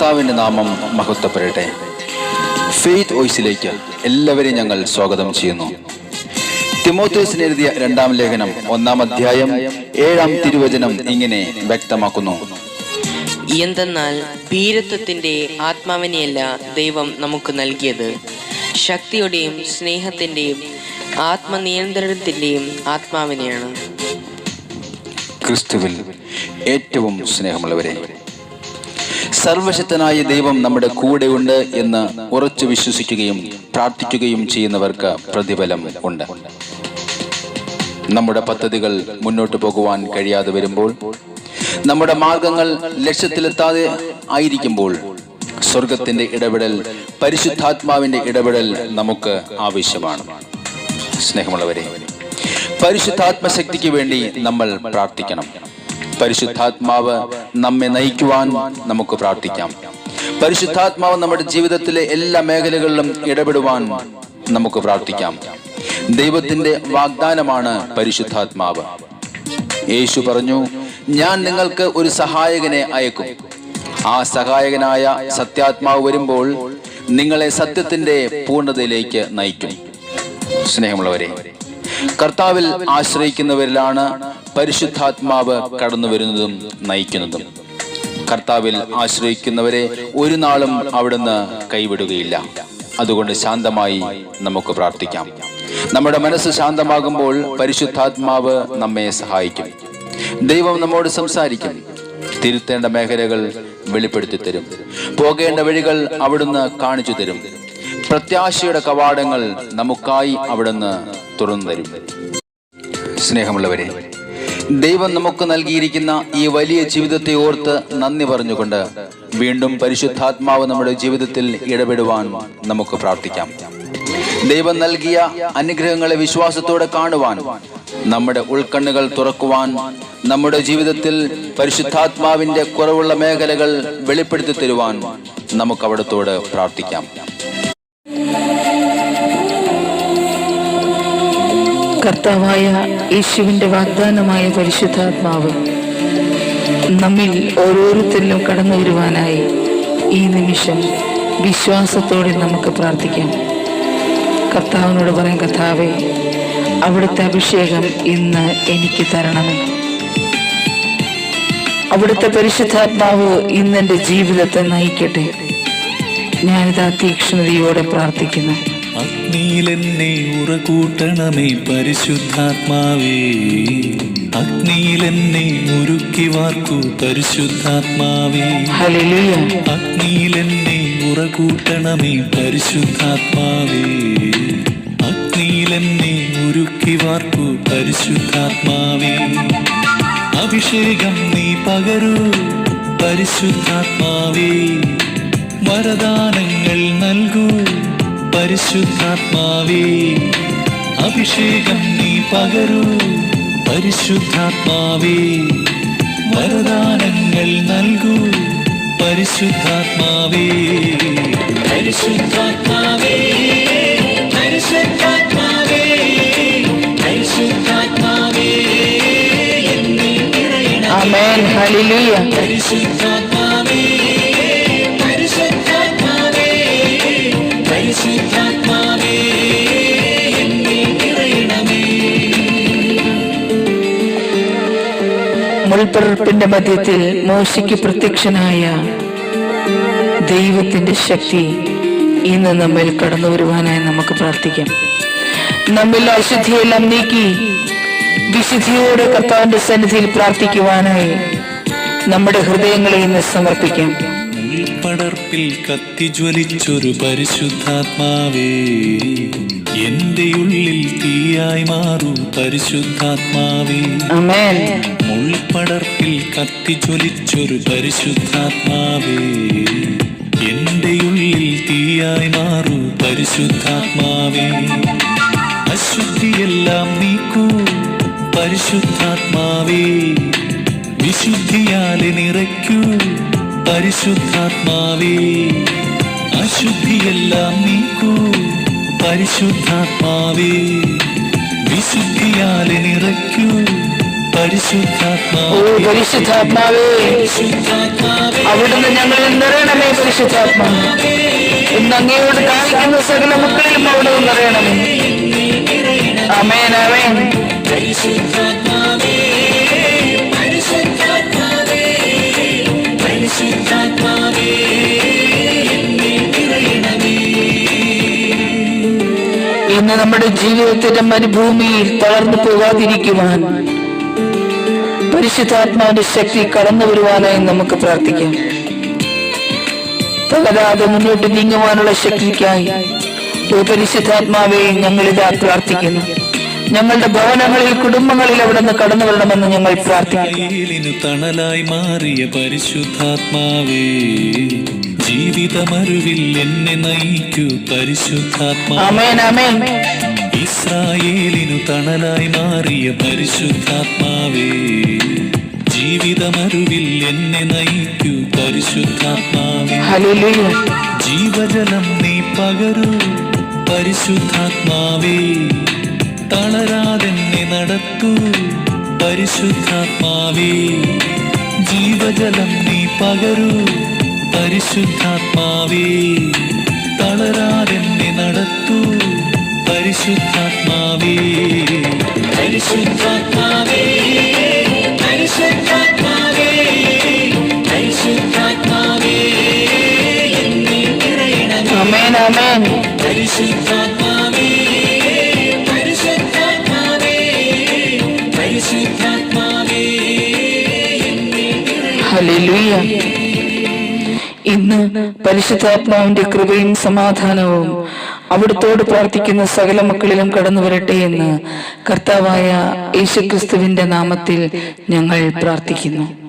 കർത്താവിൻ്റെ നാമം മഹത്വപ്പെടട്ടെ. ഫെയ്ത്ത് വോയിസിലേക്ക് എല്ലാവരെയും ഞങ്ങൾ സ്വാഗതം ചെയ്യുന്നു. തിമോഥെയോസിന് എഴുതിയ 2-ാം ലേഖനം 1-ാം അധ്യായം 7-ാം തിരുവചനം ഇങ്ങനെ വ്യക്തമാക്കുന്നു: എന്തെന്നാൽ ഭീരുത്വത്തിന്റെ ആത്മാവിനെയല്ല ദൈവം നമുക്ക് നൽകിയത്, ശക്തിയുടെയും സ്നേഹത്തിന്റെയും ആത്മനിയന്ത്രണത്തിന്റെയും ആത്മാവിനെയാണ്. ക്രിസ്തുവിൽ ഏറ്റവും സ്നേഹമുള്ളവരെ, സർവശക്തനായ ദൈവം നമ്മുടെ കൂടെയുണ്ട് എന്ന് ഉറച്ചു വിശ്വസിക്കുകയും പ്രാർത്ഥിക്കുകയും ചെയ്യുന്നവർക്ക് പ്രതിഫലം ഉണ്ട്. നമ്മുടെ പദ്ധതികൾ മുന്നോട്ട് പോകുവാൻ കഴിയാതെ വരുമ്പോൾ, നമ്മുടെ മാർഗങ്ങൾ ലക്ഷ്യത്തിലെത്താതെ ആയിരിക്കുമ്പോൾ, സ്വർഗത്തിന്റെ ഇടപെടൽ, പരിശുദ്ധാത്മാവിന്റെ ഇടപെടൽ നമുക്ക് ആവശ്യമാണ്. സ്നേഹമുള്ളവരെ, പരിശുദ്ധാത്മശക്തിക്ക് വേണ്ടി നമ്മൾ പ്രാർത്ഥിക്കണം. പരിശുദ്ധാത്മാവ് നമ്മെ നയിക്കുവാൻ നമുക്ക് പ്രാർത്ഥിക്കാം. പരിശുദ്ധാത്മാവ് നമ്മുടെ ജീവിതത്തിലെ എല്ലാ മേഖലകളിലും ഇടപെടുവാൻ നമുക്ക് പ്രാർത്ഥിക്കാം. ദൈവത്തിന്റെ വാഗ്ദാനമാണ് പരിശുദ്ധാത്മാവ്. യേശു പറഞ്ഞു, ഞാൻ നിങ്ങൾക്ക് ഒരു സഹായകനെ അയക്കും. ആ സഹായകനായ സത്യാത്മാവ് വരുമ്പോൾ നിങ്ങളെ സത്യത്തിന്റെ പൂർണ്ണതയിലേക്ക് നയിക്കും. സ്നേഹമുള്ളവരെ, കർത്താവിൽ ആശ്രയിക്കുന്നവരിലാണ് പരിശുദ്ധാത്മാവ് കടന്നു വരുന്നതും നയിക്കുന്നതും. കർത്താവിൽ ആശ്രയിക്കുന്നവരെ ഒരു നാളും അവിടുന്ന് കൈവിടുകയില്ല. അതുകൊണ്ട് ശാന്തമായി നമുക്ക് പ്രാർത്ഥിക്കാം. നമ്മുടെ മനസ്സ് ശാന്തമാകുമ്പോൾ പരിശുദ്ധാത്മാവ് നമ്മെ സഹായിക്കും. ദൈവം നമ്മോട് സംസാരിക്കും. തിരുത്തേണ്ട മേഖലകൾ വെളിപ്പെടുത്തി തരും. പോകേണ്ട വഴികൾ അവിടുന്ന് കാണിച്ചു തരും. പ്രത്യാശയുടെ കവാടങ്ങൾ നമുക്കായി അവിടുന്ന് തുറന്നു തരും. സ്നേഹമുള്ളവരെ, ദൈവം നമുക്ക് നൽകിയിരിക്കുന്ന ഈ വലിയ ജീവിതത്തെ ഓർത്ത് നന്ദി പറഞ്ഞുകൊണ്ട് വീണ്ടും പരിശുദ്ധാത്മാവ് നമ്മുടെ ജീവിതത്തിൽ ഇടപെടുവാൻ നമുക്ക് പ്രാർത്ഥിക്കാം. ദൈവം നൽകിയ അനുഗ്രഹങ്ങളെ വിശ്വാസത്തോടെ കാണുവാൻ, നമ്മുടെ ഉൾക്കണ്ണുകൾ തുറക്കുവാൻ, നമ്മുടെ ജീവിതത്തിൽ പരിശുദ്ധാത്മാവിന്റെ കുറവുള്ള മേഖലകൾ വെളിപ്പെടുത്തി തരുവാൻ നമുക്ക് അവിടത്തോട് പ്രാർത്ഥിക്കാം. കർത്താവായ യേശുവിന്റെ വാഗ്ദാനമായ പരിശുദ്ധാത്മാവ് നമ്മിൽ ഓരോരുത്തരിലും കടന്നു വരുവാനായി ഈ നിമിഷം വിശ്വാസത്തോടെ നമുക്ക് പ്രാർത്ഥിക്കാം. കർത്താവിനോട് പറയാം, കർത്താവേ, അവിടുത്തെ അഭിഷേകം ഇന്ന് എനിക്ക് തരണമേ. അവിടുത്തെ പരിശുദ്ധാത്മാവ് ഇന്ന് എൻ്റെ ജീവിതത്തെ നയിക്കട്ടെ. ഞാനിതാ തീക്ഷ്ണതയോടെ പ്രാർത്ഥിക്കുന്നു. അഗ്നിയിലെന്നെ ഉറകൂട്ടണമേ പരിശുദ്ധാത്മാവേ, അഗ്നിയിലെന്നെ ഉരുക്കി വാർക്കൂ പരിശുദ്ധാത്മാവേ. ഹല്ലേലൂയ. അഗ്നിയിലെന്നെ ഉറകൂട്ടണമേ പരിശുദ്ധാത്മാവേ, അഗ്നിയിലെന്നെ ഉരുക്കി വാർക്കൂ പരിശുദ്ധാത്മാവേ. അഭിഷേകം നീ പകരൂ പരിശുദ്ധാത്മാവേ, വരദാനങ്ങൾ നൽകൂ പരിശുദ്ധാത്മാവേ. അഭിഷേകം നീ പകരൂ പരിശുദ്ധാത്മാവേ, വരദാനങ്ങൾ നൽകൂ പരിശുദ്ധാത്മാവേ. പരിശുദ്ധാത്മാവേ, പരിശുദ്ധാത്മാവേ, പരിശുദ്ധാത്മാവേ, എന്നിൽ നിറയണമേ. ആമേൻ. ഹല്ലേലൂയ. പരിശുദ്ധാത്മാവേ, പരിശുദ്ധാത്മാവേ, പരിശുദ്ധാത്മാവേ, എന്നിൽ നിറയണമേ. മുൾപ്പടർപ്പിന്റെ മധ്യത്തിൽ മോശയ്ക്ക് പ്രത്യക്ഷനായ ദൈവത്തിന്റെ ശക്തി ഇന്ന് നമ്മിൽ കടന്നു വരുവാനായി നമുക്ക് പ്രാർത്ഥിക്കാം. നമ്മിൽ അശുദ്ധിയെല്ലാം നീക്കി വിശുദ്ധിയോടെ കർത്താവിന്റെ സന്നിധിയിൽ പ്രാർത്ഥിക്കുവാനായി നമ്മുടെ ഹൃദയങ്ങളെ ഇന്ന് സമർപ്പിക്കാം. പടർപ്പിൽ കത്തിജ്വലിച്ചൊരു പരിശുദ്ധാത്മാവേ, എന്റെ ഉള്ളിൽ തീയായി മാറൂ പരിശുദ്ധാത്മാവേ. ആമേൻ. മുൾപടർപ്പിൽ കത്തിജ്വലിച്ചൊരു പരിശുദ്ധാത്മാവേ, എന്റെ ഉള്ളിൽ തീയായി മാറൂ പരിശുദ്ധാത്മാവേ. അശുദ്ധിയെല്ലാം നീക്കൂ പരിശുദ്ധാത്മാവേ, വിശുദ്ധിയാലെ നിറയ്ക്കൂ പരിശുദ്ധാത്മാവേ. അശുദ്ധിയെല്ലാം നീക്കൂ പരിശുദ്ധാത്മാവേ, വിശുദ്ധിയാലെ നിറയ്ക്കൂ ഓ പരിശുദ്ധാത്മാവേ, അവിടുന്ന് ഞങ്ങളിൽ നിറയണമേ. പരിശുദ്ധാത്മാവേ, ഇന്ന് അങ്ങയോട് കാണിക്കുന്ന സകല മക്കളിലും അവിടുന്ന് നിറയണമേ. ആമേൻ, ആമേൻ. ഇന്ന് നമ്മുടെ ജീവിതത്തിന്റെ മരുഭൂമിയിൽ തളർന്നു പോകാതിരിക്കുവാൻ പരിശുദ്ധാത്മാവിന്റെ ശക്തി കടന്നു വരുവാനായി നമുക്ക് പ്രാർത്ഥിക്കാം. തളരാതെ മുന്നോട്ട് നീങ്ങുവാനുള്ള ശക്തിക്കായി ഓ പരിശുദ്ധാത്മാവെ ഞങ്ങളിതാ പ്രാർത്ഥിക്കുന്നു. ഞങ്ങളുടെ ഭവനങ്ങളിൽ, കുടുംബങ്ങളിൽ അവിടുന്ന് കടന്നു വരണമെന്ന് ഞങ്ങൾ പ്രാർത്ഥിക്കുന്നു. തണലായി മാറിയ പരിശുദ്ധാത്മാവേ, ജീവിതമരുവിൽ എന്നെ നയിക്കൂ പരിശുദ്ധാത്മാവേ. ആമേൻ, ആമേൻ. ഇസ്രായേലിനു തണലായി മാറിയ പരിശുദ്ധാത്മാവേ, ജീവിതമരുവിൽ എന്നെ നയിക്കൂ പരിശുദ്ധാത്മാവേ. ഹല്ലേലൂയ. ജീവജലം നീ പകരൂ പരിശുദ്ധാത്മാവേ, തളരാതെന്നെ നടത്തൂ പരിശുദ്ധാത്മാവേ. ജീവജലം നീ പകരൂ പരിശുദ്ധാത്മാവേ, തളരാതെന്നെ നടത്തൂ പരിശുദ്ധാത്മാവേ. പരിശുദ്ധാത്മാവേ, പരിശുദ്ധാത്മാവേ, പരിശുദ്ധാത്മാവേ, എന്നിൽ നിറയണമേ. ആമേൻ, ആമേൻ. പരിശുദ്ധാത്മാവേ, പരിശുദ്ധാത്മാവേ, പരിശുദ്ധാത്മാവേ, എന്നിൽ നിറയണമേ. ഹല്ലേലൂയ. ഇന്ന് പരിശുദ്ധാത്മാവിന്റെ കൃപയും സമാധാനവും അവിടുത്തോട് പ്രാർത്ഥിക്കുന്ന സകല മക്കളിലും കടന്നു വരട്ടെ എന്ന് കർത്താവായ യേശുക്രിസ്തുവിന്റെ നാമത്തിൽ ഞങ്ങൾ പ്രാർത്ഥിക്കുന്നു.